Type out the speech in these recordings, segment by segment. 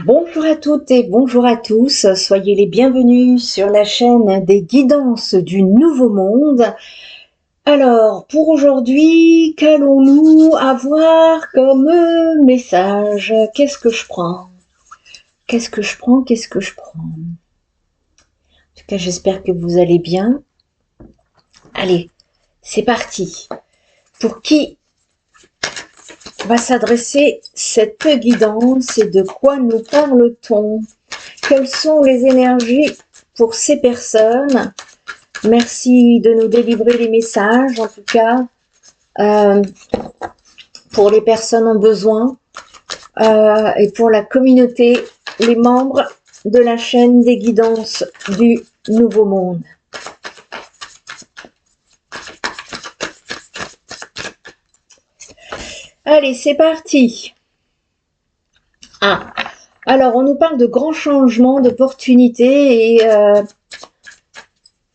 Bonjour à toutes et bonjour à tous, soyez les bienvenus sur la chaîne des guidances du Nouveau Monde. Alors, pour aujourd'hui, qu'allons-nous avoir comme message? Qu'est-ce que je prends? Qu'est-ce que je prends? Qu'est-ce que je prends? En tout cas, j'espère que vous allez bien. Allez, c'est parti. Pour qui va s'adresser cette guidance et de quoi nous parle-t-on? Quelles sont les énergies pour ces personnes? Merci de nous délivrer les messages, en tout cas, pour les personnes en besoin et pour la communauté, les membres de la chaîne des guidances du Nouveau Monde. Allez, c'est parti. Alors, on nous parle de grands changements, d'opportunités et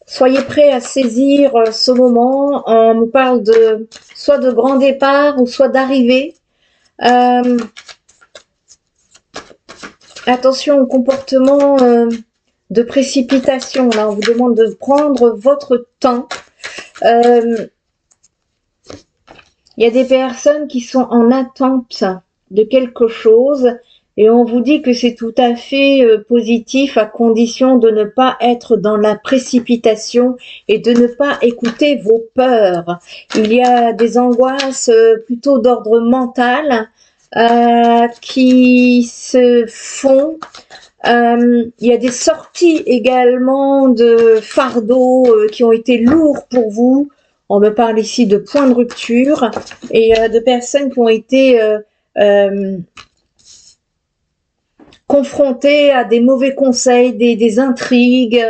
soyez prêts à saisir ce moment. On nous parle de soit de grand départ ou soit d'arrivée. Attention au comportement de précipitation. Là, on vous demande de prendre votre temps. Il y a des personnes qui sont en attente de quelque chose et on vous dit que c'est tout à fait positif à condition de ne pas être dans la précipitation et de ne pas écouter vos peurs. Il y a des angoisses plutôt d'ordre mental qui se font. Il y a des sorties également de fardeaux qui ont été lourds pour vous. On me parle ici de points de rupture et de personnes qui ont été confrontées à des mauvais conseils, des intrigues.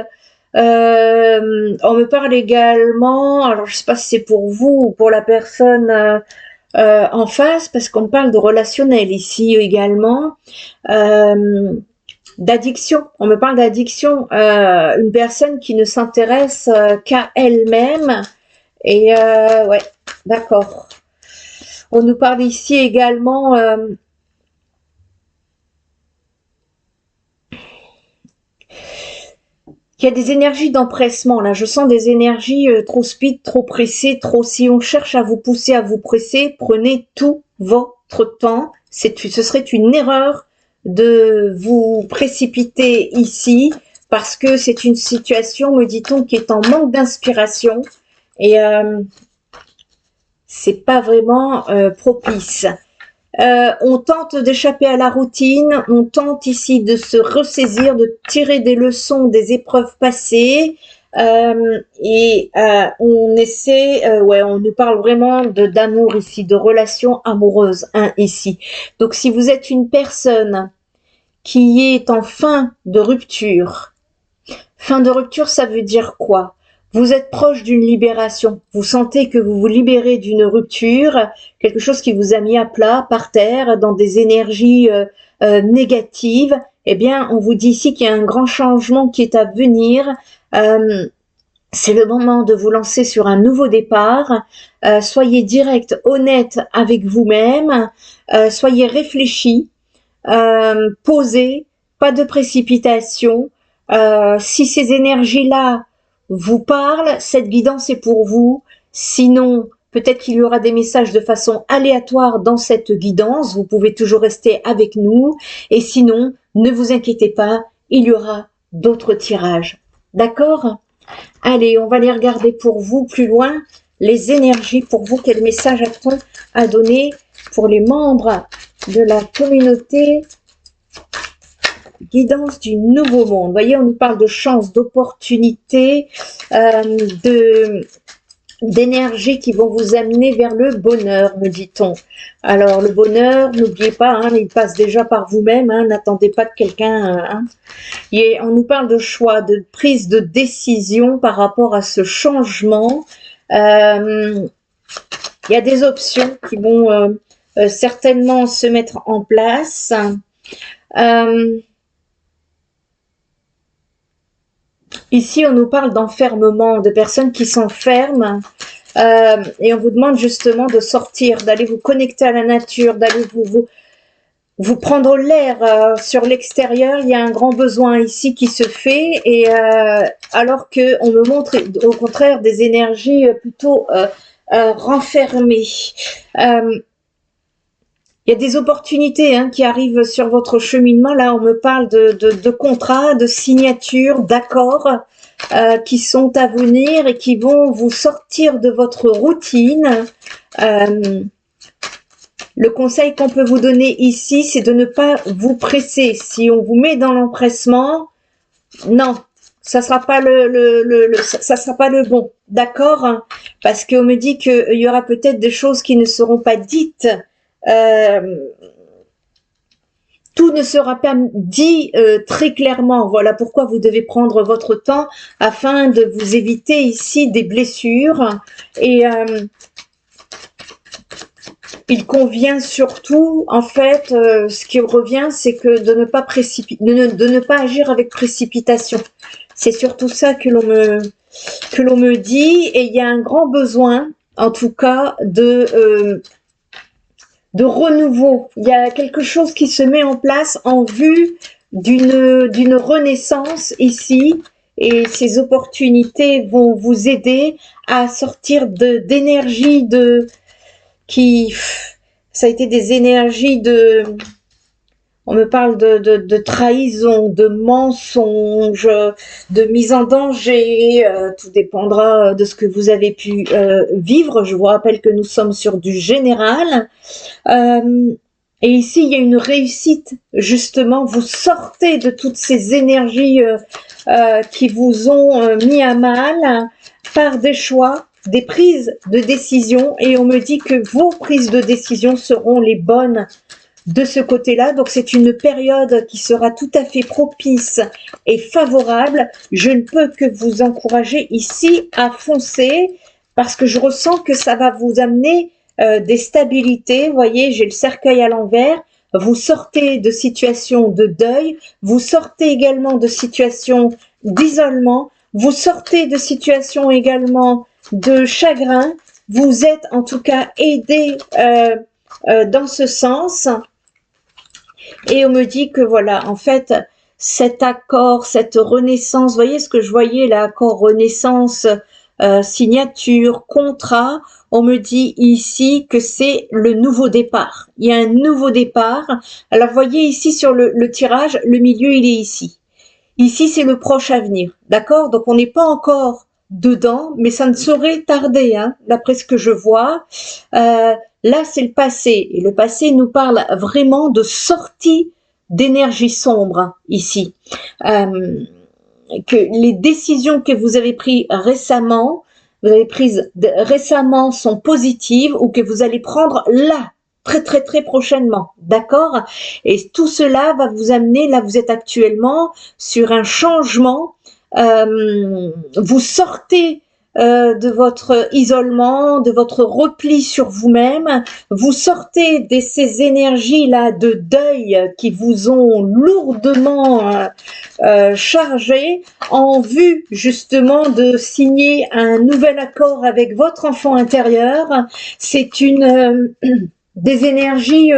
On me parle également, alors je ne sais pas si c'est pour vous ou pour la personne en face, parce qu'on parle de relationnel ici également. D'addiction, on me parle d'addiction, une personne qui ne s'intéresse qu'à elle-même. Et ouais, d'accord. On nous parle ici également qu'il y a des énergies d'empressement. Là, je sens des énergies trop speed, trop pressées, trop. Si on cherche à vous pousser, à vous presser, prenez tout votre temps. Ce serait une erreur de vous précipiter ici parce que c'est une situation, me dit-on, qui est en manque d'inspiration et c'est pas vraiment propice. On tente d'échapper à la routine, on tente ici de se ressaisir, de tirer des leçons des épreuves passées et on essaie, ouais, on nous parle vraiment d'amour ici, de relations amoureuses ici. Donc si vous êtes une personne qui est en fin de rupture, ça veut dire quoi? Vous êtes proche d'une libération, vous sentez que vous vous libérez d'une rupture, quelque chose qui vous a mis à plat, par terre, dans des énergies négatives. Eh bien, on vous dit ici qu'il y a un grand changement qui est à venir. C'est le moment de vous lancer sur un nouveau départ. Soyez direct, honnête avec vous-même. Soyez réfléchi, posé, pas de précipitation. Si ces énergies-là vous parlent, cette guidance est pour vous. Sinon, peut-être qu'il y aura des messages de façon aléatoire dans cette guidance. Vous pouvez toujours rester avec nous. Et sinon, ne vous inquiétez pas, il y aura d'autres tirages. D'accord? Allez, on va les regarder pour vous plus loin. Les énergies pour vous, quel message a-t-on à donner pour les membres de la communauté guidance du Nouveau Monde? Vous voyez, on nous parle de chance, d'opportunités, d'énergie qui vont vous amener vers le bonheur, me dit-on. Alors, le bonheur, n'oubliez pas, hein, il passe déjà par vous-même, hein, n'attendez pas de quelqu'un. Hein. On nous parle de choix, de prise de décision par rapport à ce changement. Il y a des options qui vont certainement se mettre en place. Ici, on nous parle d'enfermement, de personnes qui s'enferment et on vous demande justement de sortir, d'aller vous connecter à la nature, d'aller vous prendre l'air sur l'extérieur. Il y a un grand besoin ici qui se fait, et alors que on me montre au contraire des énergies plutôt renfermées. Il y a des opportunités qui arrivent sur votre cheminement. Là, on me parle de contrats, de signatures, d'accords qui sont à venir et qui vont vous sortir de votre routine. Le conseil qu'on peut vous donner ici, c'est de ne pas vous presser. Si on vous met dans l'empressement, non, ça sera pas ça sera pas le bon, d'accord? Parce qu'on me dit qu'il y aura peut-être des choses qui ne seront pas dites. Tout ne sera pas dit très clairement. Voilà pourquoi vous devez prendre votre temps afin de vous éviter ici des blessures. Et il convient surtout, en fait, ce qui revient, c'est que de ne pas de ne pas agir avec précipitation. C'est surtout ça que l'on me dit, et il y a un grand besoin, en tout cas, de renouveau. Il y a quelque chose qui se met en place en vue d'une renaissance ici, et ces opportunités vont vous aider à sortir d'énergie ça a été des énergies on me parle de trahison, de mensonge, de mise en danger. Tout dépendra de ce que vous avez pu vivre. Je vous rappelle que nous sommes sur du général. Et ici, il y a une réussite, justement. Vous sortez de toutes ces énergies qui vous ont mis à mal par des choix, des prises de décision. Et on me dit que vos prises de décision seront les bonnes de ce côté-là. Donc, c'est une période qui sera tout à fait propice et favorable. Je ne peux que vous encourager ici à foncer parce que je ressens que ça va vous amener des stabilités. Vous voyez, j'ai le cercueil à l'envers. Vous sortez de situations de deuil. Vous sortez également de situations d'isolement. Vous sortez de situations également de chagrin. Vous êtes en tout cas aidé dans ce sens. Et on me dit que voilà, en fait, cet accord, cette renaissance, vous voyez ce que je voyais là, accord, renaissance, signature, contrat, on me dit ici que c'est le nouveau départ. Il y a un nouveau départ. Alors, vous voyez ici sur le tirage, le milieu, il est ici. Ici, c'est le proche avenir, d'accord? Donc, on n'est pas encore dedans, mais ça ne saurait tarder, d'après ce que je vois. Là, c'est le passé. Et le passé nous parle vraiment de sortie d'énergie sombre, ici. Que les décisions que vous avez prises récemment, sont positives ou que vous allez prendre là, très très très prochainement, d'accord? Et tout cela va vous amener, là vous êtes actuellement sur un changement, vous sortez de votre isolement, de votre repli sur vous-même, vous sortez de ces énergies-là de deuil qui vous ont lourdement chargé en vue justement de signer un nouvel accord avec votre enfant intérieur. C'est des énergies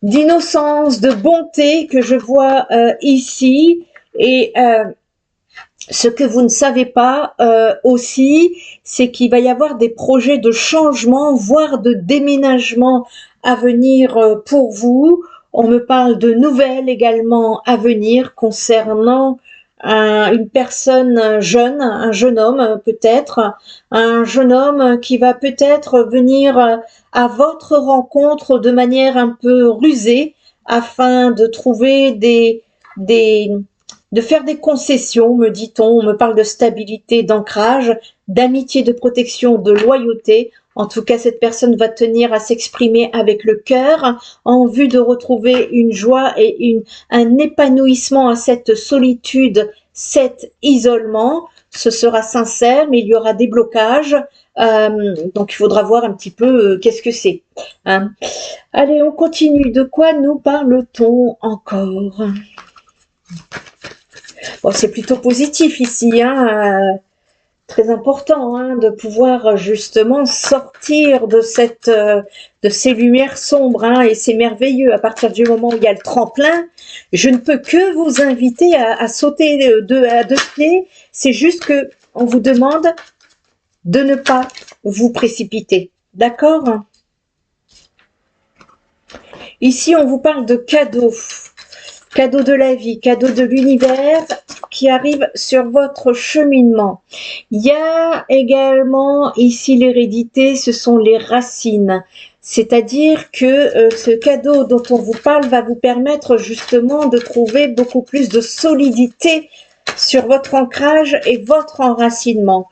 d'innocence, de bonté que je vois ici, et ce que vous ne savez pas aussi, c'est qu'il va y avoir des projets de changement, voire de déménagement à venir pour vous. On me parle de nouvelles également à venir concernant une personne jeune, un jeune homme peut-être, un jeune homme qui va peut-être venir à votre rencontre de manière un peu rusée afin de trouver de faire des concessions, me dit-on. On me parle de stabilité, d'ancrage, d'amitié, de protection, de loyauté. En tout cas, cette personne va tenir à s'exprimer avec le cœur en vue de retrouver une joie et un épanouissement à cette solitude, cet isolement. Ce sera sincère, mais il y aura des blocages. Donc, il faudra voir un petit peu qu'est-ce que c'est. Allez, on continue. De quoi nous parle-t-on encore ? Bon, c'est plutôt positif ici, Très important hein, de pouvoir justement sortir de de ces lumières sombres hein, et c'est merveilleux à partir du moment où il y a le tremplin. Je ne peux que vous inviter à sauter à deux pieds. C'est juste que on vous demande de ne pas vous précipiter. D'accord? Ici, on vous parle de cadeaux. Cadeau de la vie, cadeau de l'univers qui arrive sur votre cheminement. Il y a également ici l'hérédité, ce sont les racines. C'est-à-dire que ce cadeau dont on vous parle va vous permettre justement de trouver beaucoup plus de solidité sur votre ancrage et votre enracinement.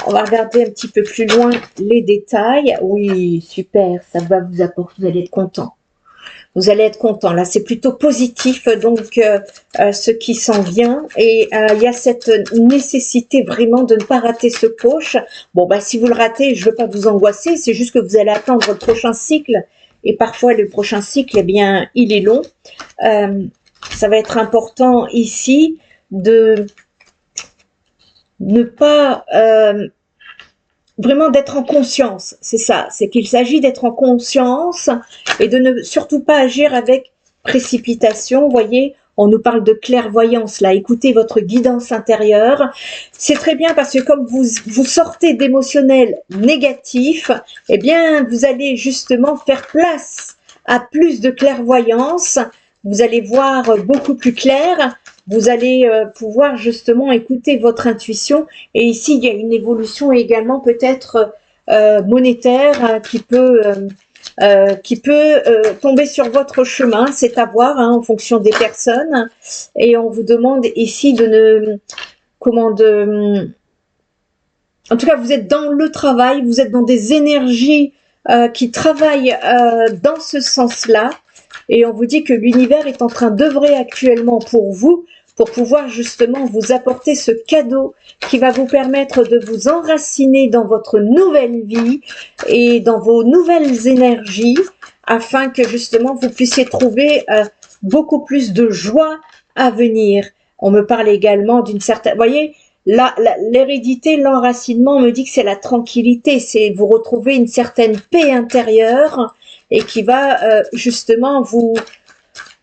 On va regarder un petit peu plus loin les détails. Oui, super, ça va vous apporter, vous allez être content. Vous allez être content. Là, c'est plutôt positif, donc ce qui s'en vient. Et il y a cette nécessité vraiment de ne pas rater ce coche. Bon, bah, si vous le ratez, je ne veux pas vous angoisser. C'est juste que vous allez attendre le prochain cycle. Et parfois, le prochain cycle, eh bien, il est long. Ça va être important ici de ne pas... vraiment d'être en conscience, c'est ça, c'est qu'il s'agit d'être en conscience et de ne surtout pas agir avec précipitation. Vous voyez, on nous parle de clairvoyance là, écoutez votre guidance intérieure. C'est très bien parce que comme vous sortez d'émotionnel négatif, eh bien vous allez justement faire place à plus de clairvoyance, vous allez voir beaucoup plus clair. Vous allez pouvoir justement écouter votre intuition. Et ici, il y a une évolution également peut-être monétaire qui peut tomber sur votre chemin. C'est à voir hein, en fonction des personnes. Et on vous demande ici de ne... En tout cas, vous êtes dans le travail, vous êtes dans des énergies qui travaillent dans ce sens-là. Et on vous dit que l'univers est en train d'œuvrer actuellement pour vous, pour pouvoir justement vous apporter ce cadeau qui va vous permettre de vous enraciner dans votre nouvelle vie et dans vos nouvelles énergies, afin que justement vous puissiez trouver beaucoup plus de joie à venir. On me parle également d'une certaine... Vous voyez, l'hérédité, l'enracinement me dit que c'est la tranquillité, c'est vous retrouver une certaine paix intérieure et qui va justement vous...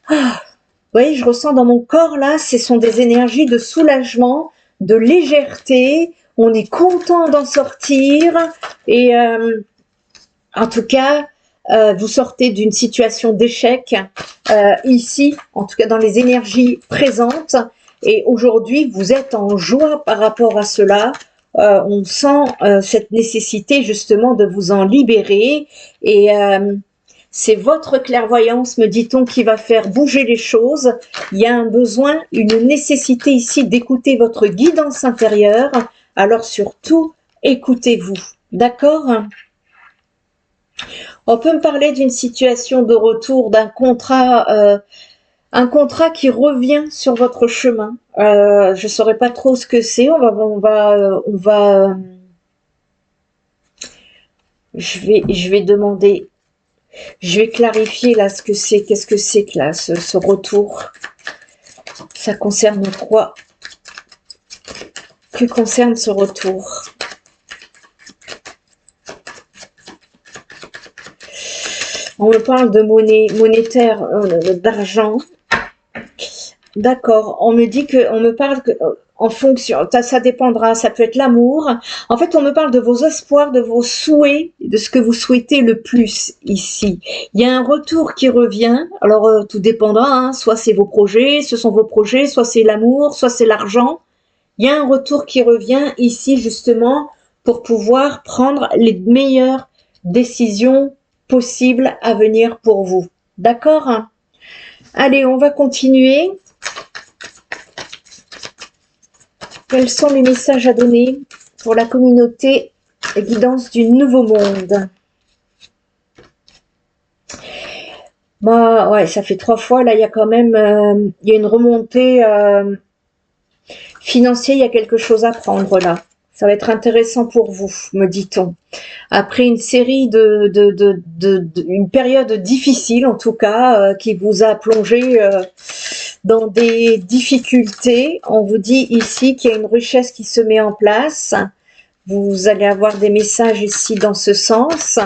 Vous voyez, je ressens dans mon corps là, ce sont des énergies de soulagement, de légèreté, on est content d'en sortir et en tout cas, vous sortez d'une situation d'échec ici, en tout cas dans les énergies présentes et aujourd'hui, vous êtes en joie par rapport à cela. On sent cette nécessité justement de vous en libérer et c'est votre clairvoyance, me dit-on, qui va faire bouger les choses. Il y a un besoin, une nécessité ici d'écouter votre guidance intérieure. Alors surtout, écoutez-vous. D'accord ? On peut me parler d'une situation de retour, d'un contrat, un contrat qui revient sur votre chemin. Je ne saurais pas trop ce que c'est. Je vais demander... Je vais clarifier là ce que c'est, qu'est-ce que c'est que là, ce retour. Ça concerne quoi? Que concerne ce retour? On me parle de monnaie, monétaire, d'argent. D'accord, on me parle que en fonction, ça dépendra, ça peut être l'amour. En fait, on me parle de vos espoirs, de vos souhaits, de ce que vous souhaitez le plus ici. Il y a un retour qui revient, alors tout dépendra, hein, soit c'est vos projets, ce sont vos projets, soit c'est l'amour, soit c'est l'argent. Il y a un retour qui revient ici justement pour pouvoir prendre les meilleures décisions possibles à venir pour vous. D'accord? Allez, on va continuer. Quels sont les messages à donner pour la communauté guidance du nouveau monde? Bah ouais, ça fait 3 fois. Là, il y a quand même il y a une remontée financière. Il y a quelque chose à prendre là. Ça va être intéressant pour vous, me dit-on. Après une série une période difficile, en tout cas, qui vous a plongé dans des difficultés. On vous dit ici qu'il y a une richesse qui se met en place. vous allez avoir des messages ici dans ce sens.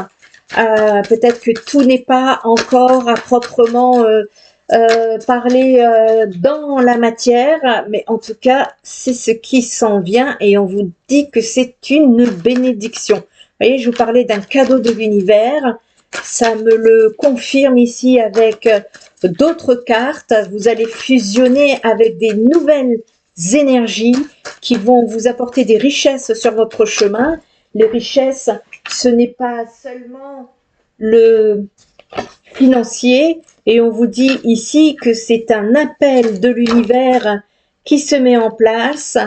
Peut-être que tout n'est pas encore à proprement parler dans la matière, mais en tout cas, c'est ce qui s'en vient et on vous dit que c'est une bénédiction. Vous voyez, je vous parlais d'un cadeau de l'univers. Ça me le confirme ici avec d'autres cartes. Vous allez fusionner avec des nouvelles énergies qui vont vous apporter des richesses sur votre chemin. Les richesses, ce n'est pas seulement le financier, et on vous dit ici que c'est un appel de l'univers qui se met en place.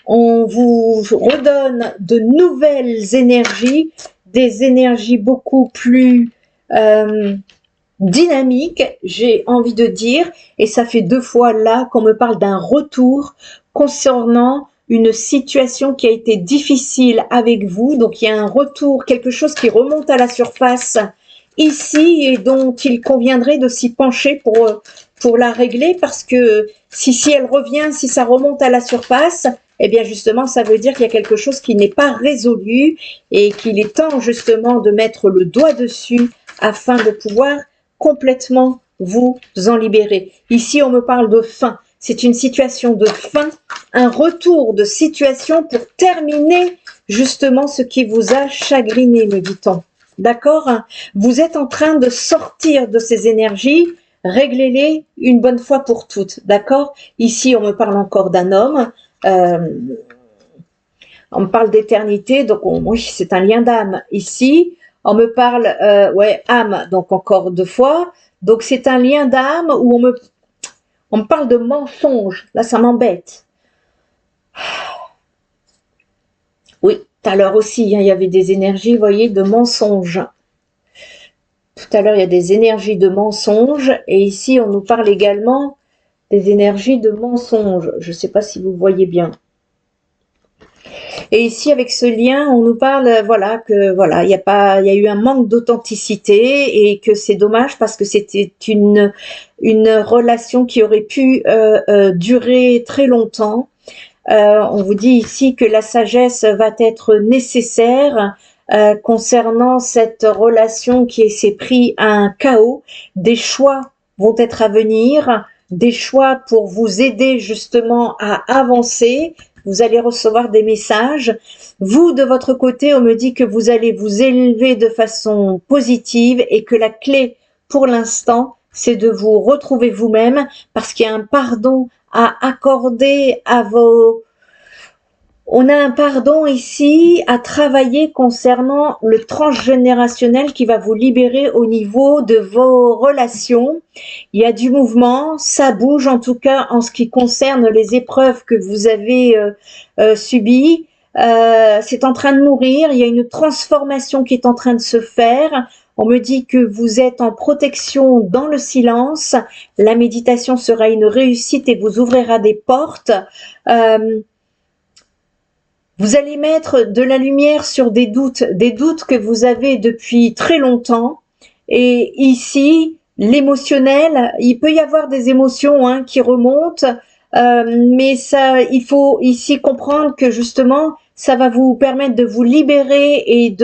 On vous redonne de nouvelles énergies, des énergies beaucoup plus dynamiques, j'ai envie de dire, et ça fait 2 fois là qu'on me parle d'un retour concernant une situation qui a été difficile avec vous. Donc il y a un retour, quelque chose qui remonte à la surface ici et dont il conviendrait de s'y pencher pour la régler, parce que si elle revient, si ça remonte à la surface, eh bien justement ça veut dire qu'il y a quelque chose qui n'est pas résolu et qu'il est temps justement de mettre le doigt dessus afin de pouvoir complètement vous en libérer. Ici on me parle de fin, c'est une situation de fin, un retour de situation pour terminer justement ce qui vous a chagriné, me dit-on. D'accord? Vous êtes en train de sortir de ces énergies, réglez-les une bonne fois pour toutes. D'accord? Ici, on me parle encore d'un homme. On me parle d'éternité, donc oui, c'est un lien d'âme. Ici, on me parle, ouais, âme, donc encore 2 fois. Donc c'est un lien d'âme où on me parle de mensonge. Là, ça m'embête. Oui, tout à l'heure aussi, hein, il y avait des énergies, vous voyez, de mensonges. Tout à l'heure, il y a des énergies de mensonges. Et ici, on nous parle également des énergies de mensonges. Je ne sais pas si vous voyez bien. Et ici, avec ce lien, on nous parle, voilà, que voilà, il y a eu un manque d'authenticité et que c'est dommage parce que c'était une relation qui aurait pu durer très longtemps. On vous dit ici que la sagesse va être nécessaire concernant cette relation qui s'est pris à un chaos. Des choix vont être à venir, des choix pour vous aider justement à avancer. Vous allez recevoir des messages. Vous, de votre côté, on me dit que vous allez vous élever de façon positive et que la clé pour l'instant, c'est de vous retrouver vous-même parce qu'il y a un pardon à accorder à vos... On a un pardon ici à travailler concernant le transgénérationnel qui va vous libérer au niveau de vos relations. Il y a du mouvement, ça bouge en tout cas en ce qui concerne les épreuves que vous avez subies. C'est en train de mourir, il y a une transformation qui est en train de se faire. On me dit que vous êtes en protection dans le silence. La méditation sera une réussite et vous ouvrira des portes. Vous allez mettre de la lumière sur des doutes que vous avez depuis très longtemps. Et ici, l'émotionnel, il peut y avoir des émotions hein, qui remontent, mais ça, il faut ici comprendre que justement, ça va vous permettre de vous libérer et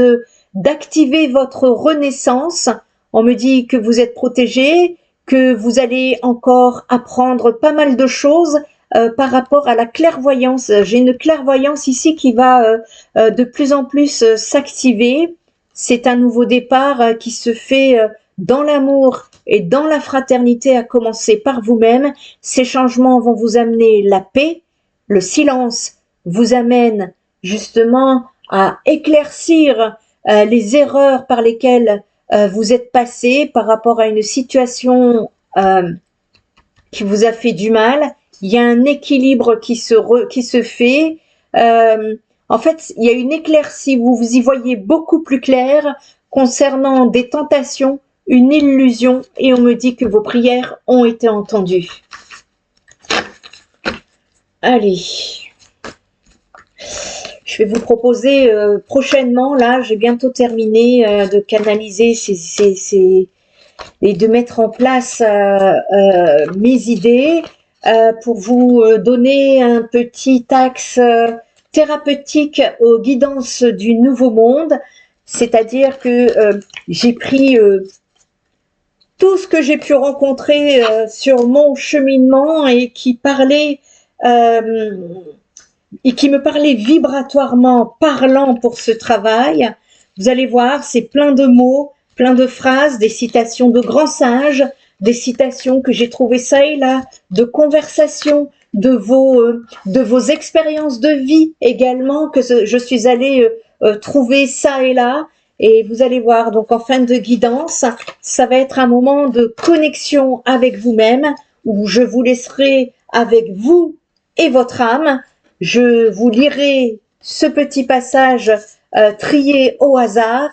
d'activer votre renaissance. On me dit que vous êtes protégé, que vous allez encore apprendre pas mal de choses par rapport à la clairvoyance. J'ai une clairvoyance ici qui va de plus en plus s'activer. C'est un nouveau départ qui se fait dans l'amour et dans la fraternité, à commencer par vous-même. Ces changements vont vous amener la paix. Le silence vous amène justement à éclaircir les erreurs par lesquelles vous êtes passé par rapport à une situation qui vous a fait du mal. Il y a un équilibre qui se fait. En fait, il y a une éclaircie, vous y voyez beaucoup plus clair concernant des tentations, une illusion, et on me dit que vos prières ont été entendues. Allez. Je vais vous proposer prochainement, là, j'ai bientôt terminé de canaliser et de mettre en place mes idées pour vous donner un petit axe thérapeutique aux guidances du Nouveau Monde, c'est-à-dire que j'ai pris tout ce que j'ai pu rencontrer sur mon cheminement et qui me parlait vibratoirement parlant pour ce travail. Vous allez voir, c'est plein de mots, plein de phrases, des citations de grands sages, des citations que j'ai trouvées ça et là, de conversations, de vos expériences de vie également, que je suis allée trouver ça et là. Et vous allez voir, donc en fin de guidance, ça va être un moment de connexion avec vous-même, où je vous laisserai avec vous et votre âme. Je vous lirai ce petit passage trié au hasard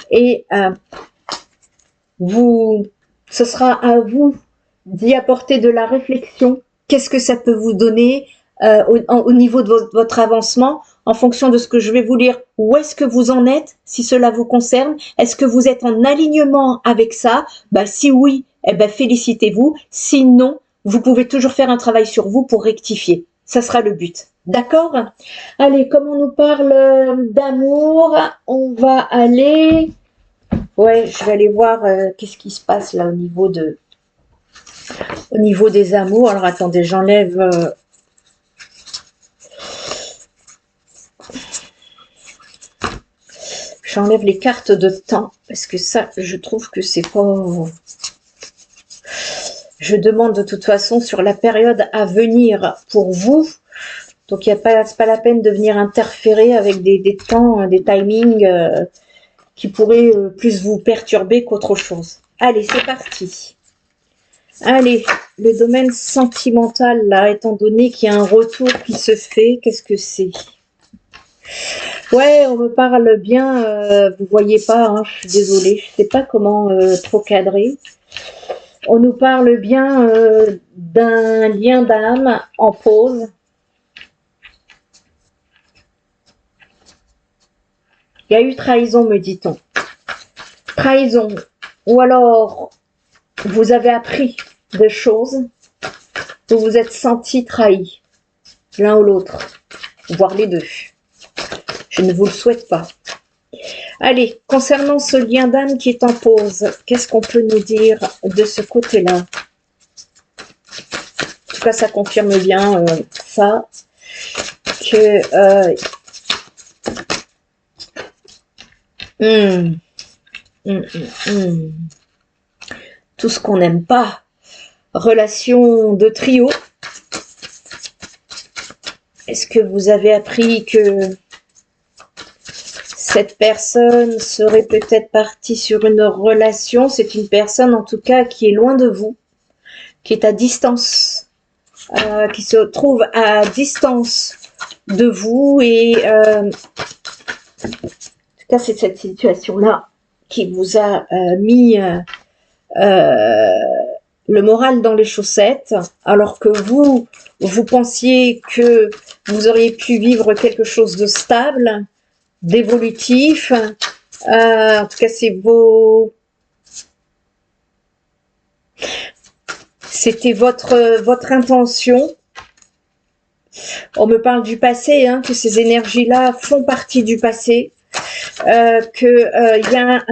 et ce sera à vous d'y apporter de la réflexion. Qu'est-ce que ça peut vous donner au niveau de votre avancement, en fonction de ce que je vais vous lire, où est-ce que vous en êtes, si cela vous concerne? Est-ce que vous êtes en alignement avec ça? Si oui, félicitez-vous. Si non, vous pouvez toujours faire un travail sur vous pour rectifier. Ça sera le but. D'accord? Allez, comme on nous parle d'amour, on va aller... Ouais, je vais aller voir qu'est-ce qui se passe là au niveau des amours. Alors attendez, j'enlève... J'enlève les cartes de temps, parce que ça, je trouve que c'est pas... Je demande de toute façon sur la période à venir pour vous. Donc, c'est pas la peine de venir interférer avec des temps, des timings qui pourraient plus vous perturber qu'autre chose. Allez, c'est parti. Allez, le domaine sentimental, là, étant donné qu'il y a un retour qui se fait, qu'est-ce que c'est? Ouais, on me parle bien, vous voyez pas, hein, je suis désolée, je sais pas comment trop cadrer. On nous parle bien d'un lien d'âme en pause. Il y a eu trahison, me dit-on. Trahison. Ou alors, vous avez appris des choses, vous vous êtes senti trahi, l'un ou l'autre, voire les deux. Je ne vous le souhaite pas. Allez, concernant ce lien d'âme qui est en pause, qu'est-ce qu'on peut nous dire de ce côté-là? En tout cas, ça confirme bien ça, que... tout ce qu'on n'aime pas. Relation de trio. Est-ce que vous avez appris que cette personne serait peut-être partie sur une relation? C'est une personne en tout cas qui est loin de vous, qui est à distance, qui se trouve à distance de vous et en tout cas c'est cette situation-là qui vous a mis le moral dans les chaussettes, alors que vous pensiez que vous auriez pu vivre quelque chose de stable, d'évolutif. En tout cas, c'était votre intention. On me parle du passé, hein, que ces énergies-là font partie du passé, que y a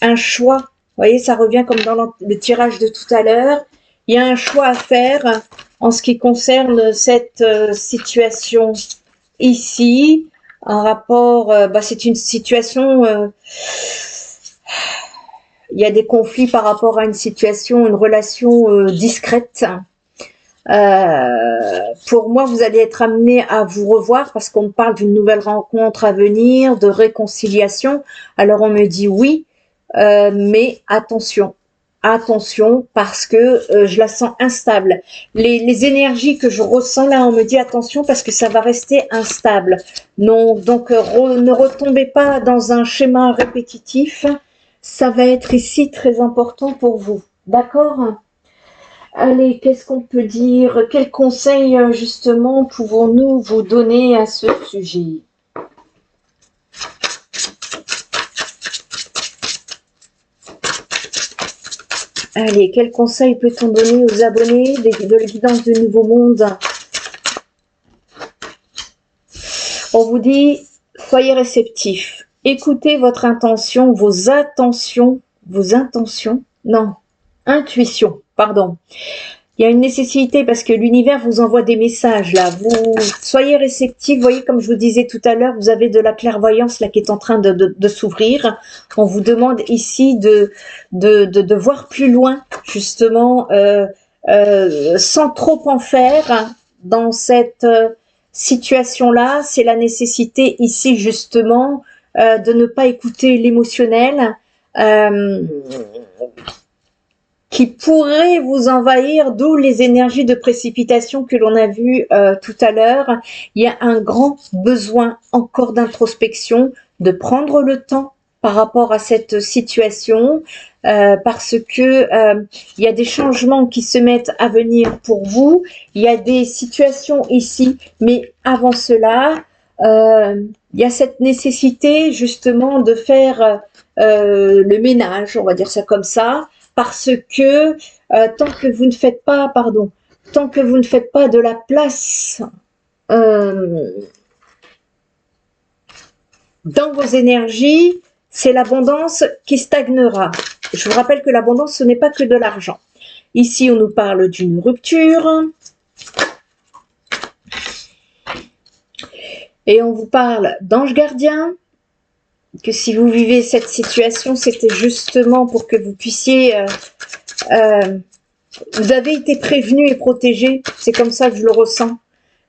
un choix. Vous voyez, ça revient comme dans le tirage de tout à l'heure. Il y a un choix à faire en ce qui concerne cette situation ici. En rapport, c'est une situation, il y a des conflits par rapport à une situation, une relation discrète. Pour moi, vous allez être amené à vous revoir parce qu'on me parle d'une nouvelle rencontre à venir, de réconciliation. Alors on me dit oui, mais attention. Attention, parce que je la sens instable. Les énergies que je ressens là, on me dit attention parce que ça va rester instable. Non, donc ne retombez pas dans un schéma répétitif. Ça va être ici très important pour vous. D'accord? Allez, qu'est-ce qu'on peut dire? Quels conseils justement pouvons-nous vous donner à ce sujet? Allez, quels conseils peut-on donner aux abonnés de la guidance du Nouveau Monde? On vous dit, soyez réceptifs. Écoutez votre intention, vos intentions, non, intuition, pardon. Il y a une nécessité parce que l'univers vous envoie des messages là. Vous soyez réceptifs. Vous voyez, comme je vous disais tout à l'heure, vous avez de la clairvoyance là qui est en train de s'ouvrir. On vous demande ici de voir plus loin, justement, sans trop en faire dans cette situation-là. C'est la nécessité ici, justement, de ne pas écouter l'émotionnel. Qui pourrait vous envahir, d'où les énergies de précipitation que l'on a vues tout à l'heure. Il y a un grand besoin encore d'introspection, de prendre le temps par rapport à cette situation, parce que il y a des changements qui se mettent à venir pour vous. Il y a des situations ici, mais avant cela, il y a cette nécessité justement de faire le ménage, on va dire ça comme ça, parce que tant que vous ne faites pas, tant que vous ne faites pas de la place dans vos énergies, c'est l'abondance qui stagnera. Je vous rappelle que l'abondance, ce n'est pas que de l'argent. Ici, on nous parle d'une rupture. Et on vous parle d'ange gardien. Que si vous vivez cette situation, c'était justement pour que vous puissiez... vous avez été prévenu et protégé. C'est comme ça que je le ressens.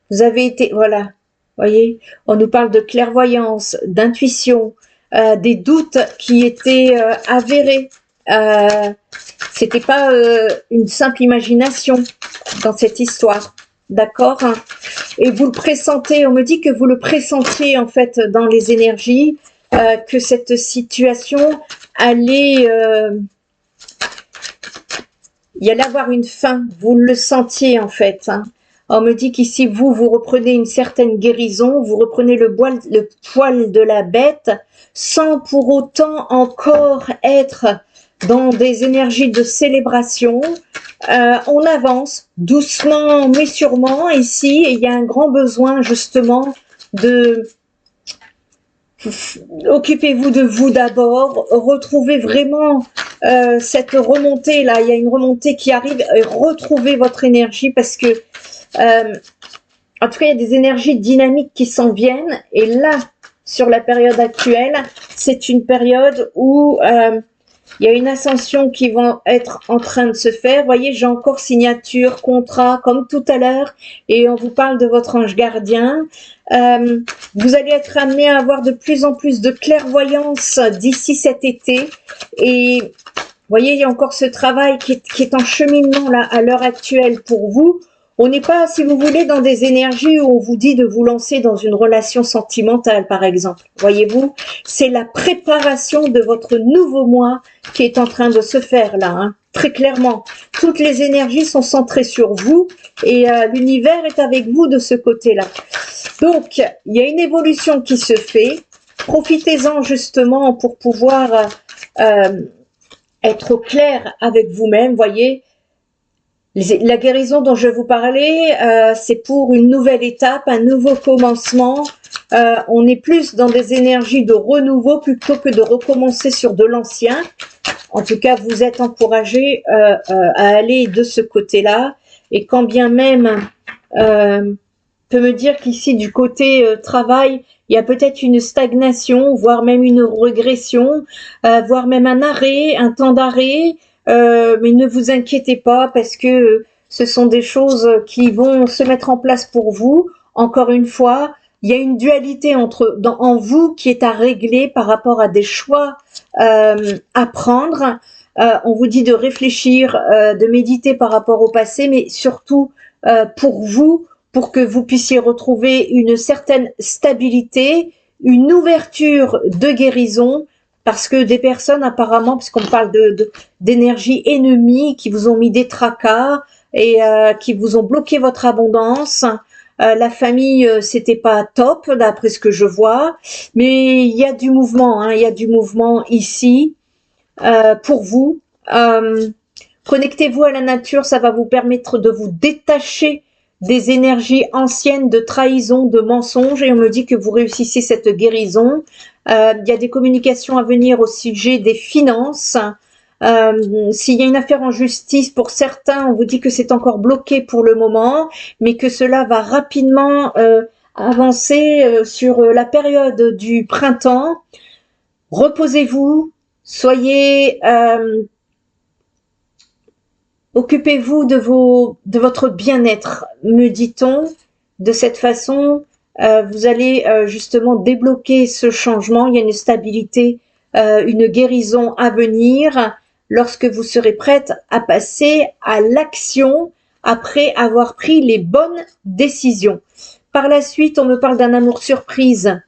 Vous avez été... Voilà. Voyez, on nous parle de clairvoyance, d'intuition, des doutes qui étaient avérés. C'était pas une simple imagination dans cette histoire. D'accord? Et vous le pressentez, on me dit que vous le pressentiez en fait dans les énergies, que cette situation allait... il y allait avoir une fin, vous le sentiez en fait. Hein. On me dit qu'ici, vous reprenez une certaine guérison, vous reprenez le poil de la bête, sans pour autant encore être dans des énergies de célébration. On avance doucement mais sûrement ici, et il y a un grand besoin justement de... Occupez-vous de vous d'abord, retrouvez vraiment cette remontée là, il y a une remontée qui arrive, retrouvez votre énergie parce que en tout cas il y a des énergies dynamiques qui s'en viennent et là sur la période actuelle c'est une période où il y a une ascension qui va être en train de se faire. Vous voyez, j'ai encore signature, contrat, comme tout à l'heure, et on vous parle de votre ange gardien. Vous allez être amené à avoir de plus en plus de clairvoyance d'ici cet été. Et vous voyez, il y a encore ce travail qui est en cheminement là à l'heure actuelle pour vous. On n'est pas, si vous voulez, dans des énergies où on vous dit de vous lancer dans une relation sentimentale, par exemple. Voyez-vous, c'est la préparation de votre nouveau moi qui est en train de se faire là, hein, très clairement. Toutes les énergies sont centrées sur vous et l'univers est avec vous de ce côté-là. Donc, il y a une évolution qui se fait. Profitez-en justement pour pouvoir être au clair avec vous-même, voyez. La guérison dont je vous parlais, c'est pour une nouvelle étape, un nouveau commencement. On est plus dans des énergies de renouveau plutôt que de recommencer sur de l'ancien. En tout cas, vous êtes encouragés à aller de ce côté-là. Et quand bien même, peut me dire qu'ici, du côté travail, il y a peut-être une stagnation, voire même une régression, voire même un arrêt, un temps d'arrêt. Mais ne vous inquiétez pas parce que ce sont des choses qui vont se mettre en place pour vous. Encore une fois, il y a une dualité en vous qui est à régler par rapport à des choix à prendre. On vous dit de réfléchir, de méditer par rapport au passé, mais surtout pour vous, pour que vous puissiez retrouver une certaine stabilité, une ouverture de guérison, parce que des personnes apparemment, puisqu'on parle d'énergie ennemie, qui vous ont mis des tracas et qui vous ont bloqué votre abondance. La famille, c'était pas top d'après ce que je vois, mais il y a du mouvement, hein, il y a du mouvement ici pour vous. Connectez-vous à la nature, ça va vous permettre de vous détacher des énergies anciennes de trahison, de mensonge, et on me dit que vous réussissez cette guérison. Il y a des communications à venir au sujet des finances. S'il y a une affaire en justice, pour certains, on vous dit que c'est encore bloqué pour le moment, mais que cela va rapidement avancer sur la période du printemps. Reposez-vous, soyez... occupez-vous de votre bien-être, me dit-on. De cette façon, vous allez justement débloquer ce changement. Il y a une stabilité, une guérison à venir lorsque vous serez prête à passer à l'action après avoir pris les bonnes décisions. Par la suite, on me parle d'un amour surprise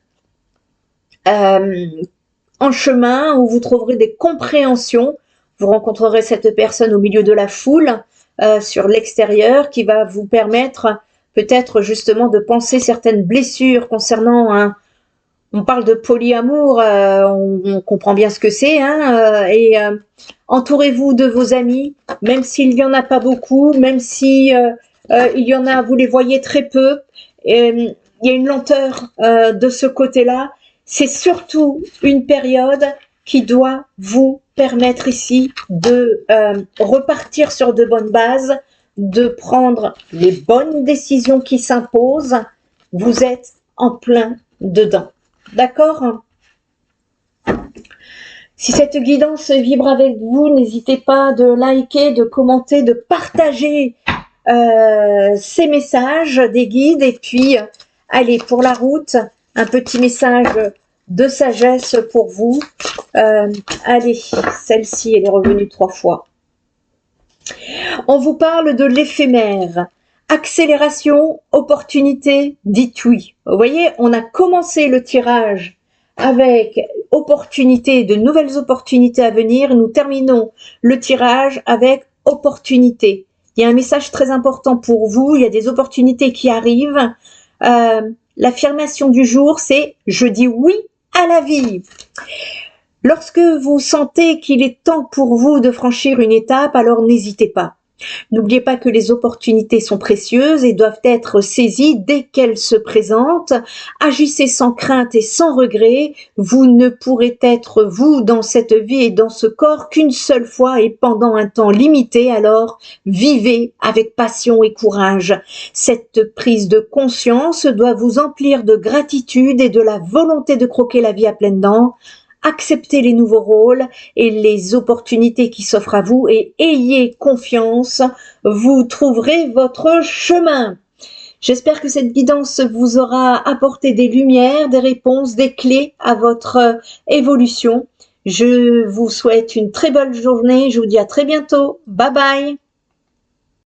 en chemin où vous trouverez des compréhensions. Vous rencontrerez cette personne au milieu de la foule, sur l'extérieur, qui va vous permettre peut-être justement de penser certaines blessures concernant on parle de polyamour, on comprend bien ce que c'est, hein, entourez-vous de vos amis, même s'il n'y en a pas beaucoup, même si il y en a, vous les voyez très peu, il y a une lenteur de ce côté-là. C'est surtout une période qui doit vous permettre ici de repartir sur de bonnes bases, de prendre les bonnes décisions qui s'imposent. Vous êtes en plein dedans. D'accord? Si cette guidance vibre avec vous, n'hésitez pas de liker, de commenter, de partager ces messages des guides. Et puis, allez, pour la route, un petit message de sagesse pour vous. Allez, celle-ci, elle est revenue 3 fois. On vous parle de l'éphémère. Accélération, opportunité, dites oui. Vous voyez, on a commencé le tirage avec opportunité, de nouvelles opportunités à venir. Nous terminons le tirage avec opportunité. Il y a un message très important pour vous. Il y a des opportunités qui arrivent. L'affirmation du jour, c'est « Je dis oui à la vie ». Lorsque vous sentez qu'il est temps pour vous de franchir une étape, alors n'hésitez pas. N'oubliez pas que les opportunités sont précieuses et doivent être saisies dès qu'elles se présentent. Agissez sans crainte et sans regret. Vous ne pourrez être vous dans cette vie et dans ce corps qu'une seule fois et pendant un temps limité. Alors, vivez avec passion et courage. Cette prise de conscience doit vous emplir de gratitude et de la volonté de croquer la vie à pleines dents. Acceptez les nouveaux rôles et les opportunités qui s'offrent à vous et ayez confiance, vous trouverez votre chemin. J'espère que cette guidance vous aura apporté des lumières, des réponses, des clés à votre évolution. Je vous souhaite une très bonne journée, je vous dis à très bientôt. Bye bye.